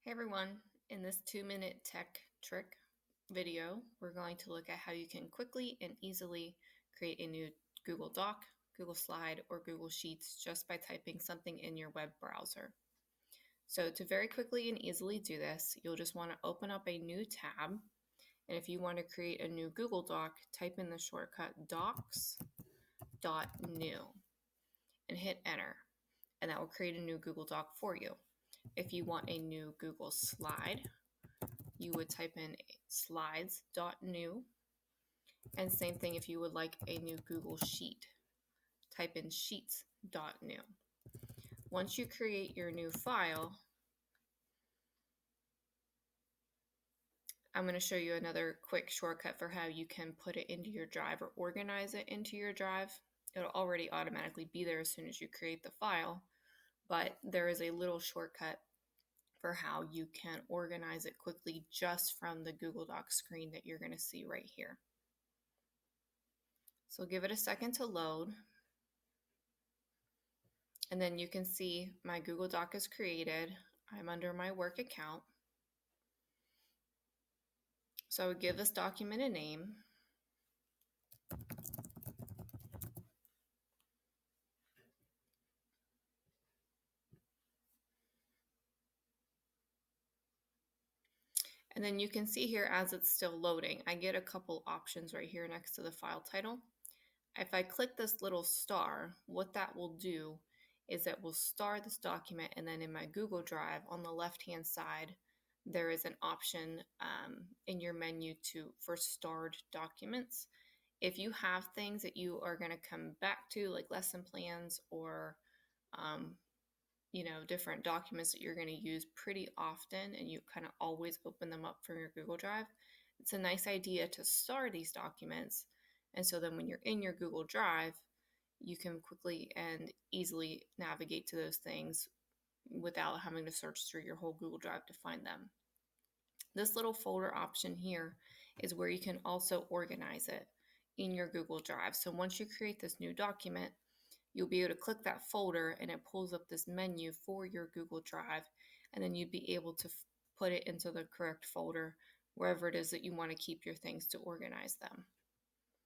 Hey everyone, in this 2-minute tech trick video, we're going to look at how you can quickly and easily create a new Google Doc, Google Slide, or Google Sheets just by typing something in your web browser. So to very quickly and easily do this, you'll just want to open up a new tab. And if you want to create a new Google Doc, type in the shortcut docs.new and hit enter. And that will create a new Google Doc for you. If you want a new Google Slide, you would type in slides.new. And same thing if you would like a new Google Sheet, type in sheets.new. Once you create your new file, I'm going to show you another quick shortcut for how you can put it into your drive or organize it into your drive. It'll already automatically be there as soon as you create the file, but there is a little shortcut for how you can organize it quickly just from the Google Docs screen that you're going to see right here. So give it a second to load. And then you can see my Google Doc is created. I'm under my work account. So I would give this document a name. And then you can see here as it's still loading, I get a couple options right here next to the file title. If I click this little star, what that will do is it will star this document, and then in my Google Drive on the left-hand side, there is an option in your menu for starred documents. If you have things that you are going to come back to, like lesson plans or um, different documents that you're going to use pretty often, and you kind of always open them up from your Google Drive, it's a nice idea to star these documents. And so then when you're in your Google Drive, you can quickly and easily navigate to those things without having to search through your whole Google Drive to find them. This little folder option here is where you can also organize it in your Google Drive. So once you create this new document, you'll be able to click that folder and it pulls up this menu for your Google Drive, and then you'd be able to put it into the correct folder wherever it is that you want to keep your things to organize them.